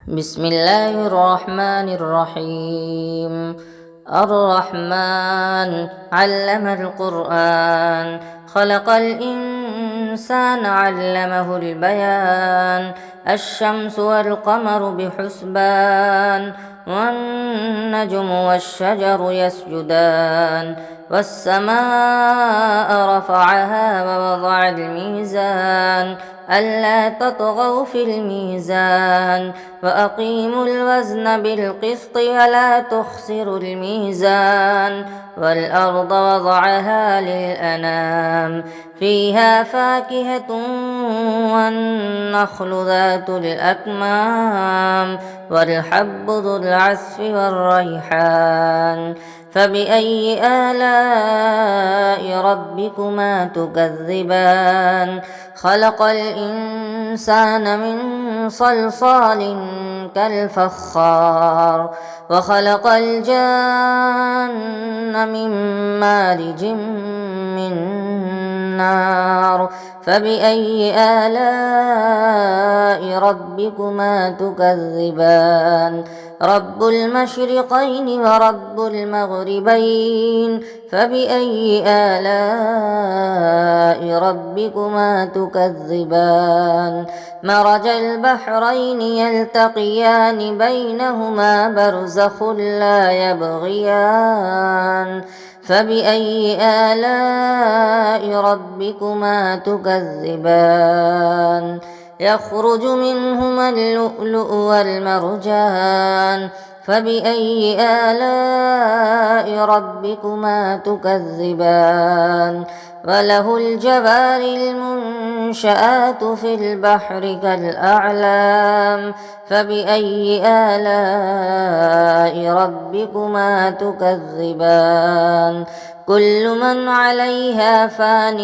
بسم الله الرحمن الرحيم. الرحمن علم القرآن، خلق الإنسان علمه البيان. الشمس والقمر بحسبان، والنجم والشجر يسجدان. والسماء رفعها ووضع الميزان، ألا تطغوا في الميزان، وأقيموا الوزن بالقسط ولا تخسروا الميزان. والأرض وضعها للأنام، فيها فاكهة والنخل ذات الأكمام، والحب ذو العصف والريحان. فبأي آلاء ربكما تكذبان؟ خلق الإنسان من صلصال كالفخار، وخلق الجان من مارج من نار. فبأي آلاء ربكما تكذبان؟ رب المشرقين ورب المغربين، فبأي آلاء ربكما تكذبان؟ مرج البحرين يلتقيان، بينهما برزخ لا يبغيان. فبأي آلاء ربكما تكذبان؟ يخرج منهما اللؤلؤ والمرجان. فبأي آلاء ربكما تكذبان؟ وله الجوار المنشآت في البحر كالأعلام. فبأي آلاء ربكما تكذبان؟ كل من عليها فان،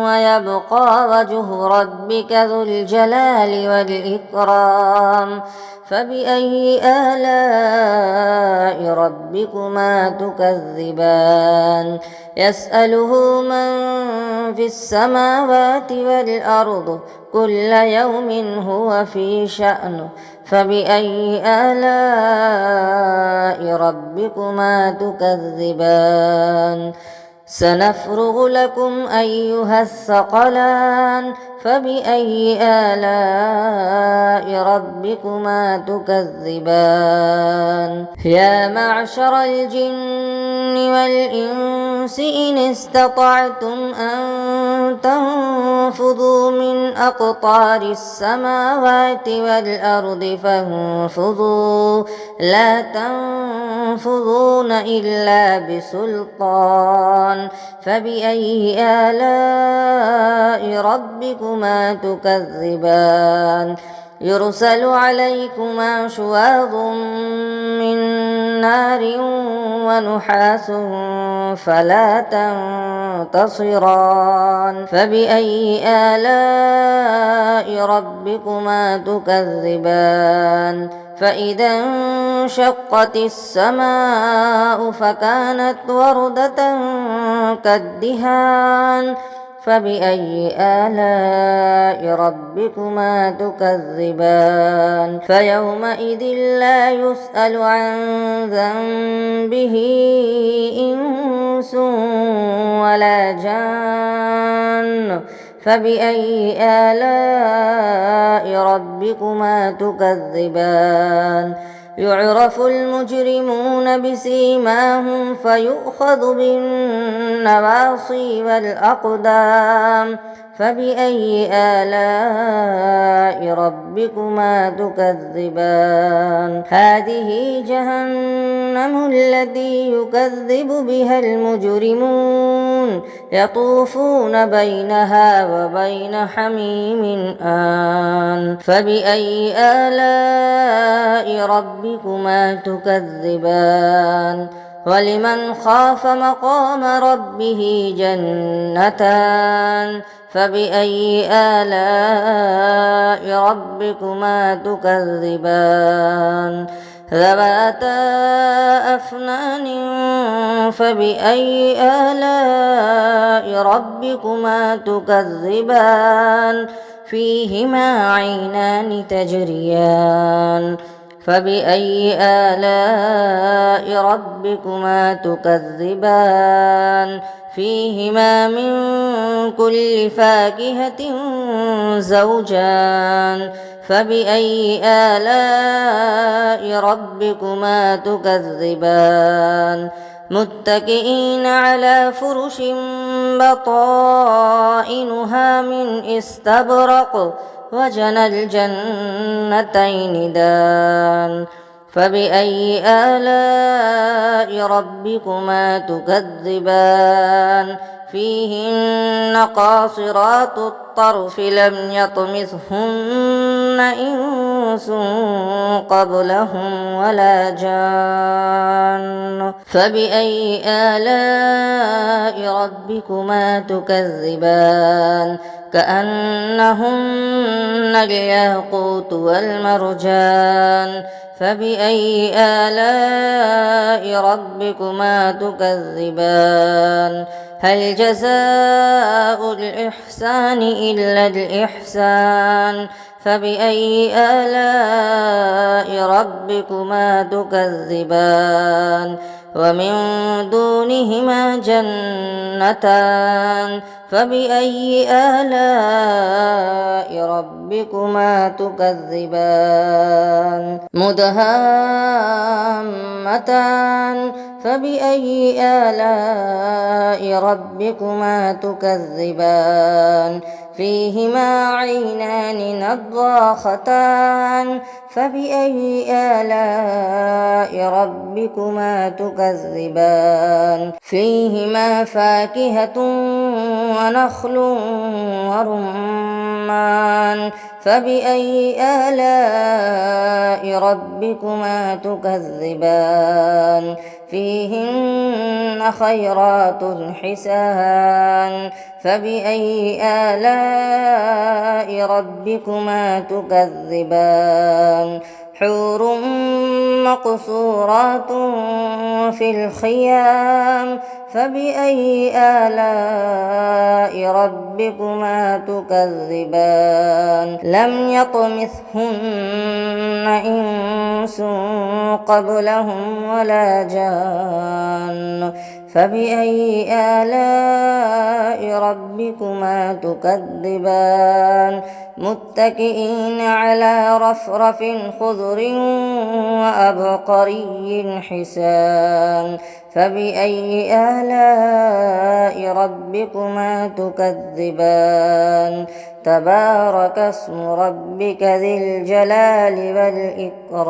ويبقى وجه ربك ذو الجلال والإكرام. فبأي آلاء ربكما تكذبان؟ يسأله من في السماوات والأرض، كل يوم هو في شأن. فبأي آلاء ربكما تكذبان؟ سنفرغ لكم أيها الثقلان. فبأي آلاء ربكما تكذبان؟ يا معشر الجن والإنس إن استطعتم أن تنفذوا من أقطار السماوات والأرض فانفذوا، لا تنفذون إلا بسلطان. فبأي آلاء ربكما تكذبان؟ يرسل عليكما شواظ من نار ونحاس فلا تنتصران. فبأي آلاء ربكما تكذبان؟ فإذا انشقت السماء فكانت وردة كالدهان. فبأي آلاء ربكما تكذبان؟ فيومئذ لا يسأل عن ذنبه إنس ولا جان. فبأي آلاء ربكما تكذبان؟ يعرف المجرمون بسيماهم، فيؤخذ بالنواصي والأقدام. فبأي آلاء ربكما تكذبان؟ هذه جهنم التي يكذب بها المجرمون، يطوفون بينها وبين حميم آن. فبأي آلاء ربكما تكذبان؟ ولمن خاف مقام ربه جنتان. فبأي آلاء ربكما تكذبان؟ ذواتا أفنان. فبأي آلاء ربكما تكذبان؟ فيهما عينان تجريان فبأي آلاء ربكما تكذبان فيهما من كل فاكهة زوجان فبأي آلاء ربكما تكذبان متكئين على فرش بطائنها من استبرق وجنى الجنتين دان فبأي آلاء ربكما تكذبان فيهن قاصرات الطرف لم يطمثهن إنس قبلهم ولا جان فبأي آلاء ربكما تكذبان كأنهن الياقوت والمرجان فبأي آلاء ربكما تكذبان هل جزاء الإحسان إلا الإحسان فبأي آلاء ربكما تكذبان ومن دونهما جنتان فبأي آلاء ربكما تكذبان مدهامتان فبأي آلاء ربكما تكذبان فيهما عينان نضاختان فبأي آلاء ربكما تكذبان فيهما فاكهة ونخل ورمان فبأي آلاء ربكما تكذبان فيهن خيرات حسان فبأي آلاء ربكما تكذبان حور مقصورات في الخيام فبأي آلاء ربكما تكذبان لم يطمثهن إنس قبلهم ولا جان فبأي آلاء ربكما تكذبان متكئين على رفرف خضر وأبقري حسان فبأي آلاء ربكما تكذبان تبارك اسم ربك ذي الجلال والإكرام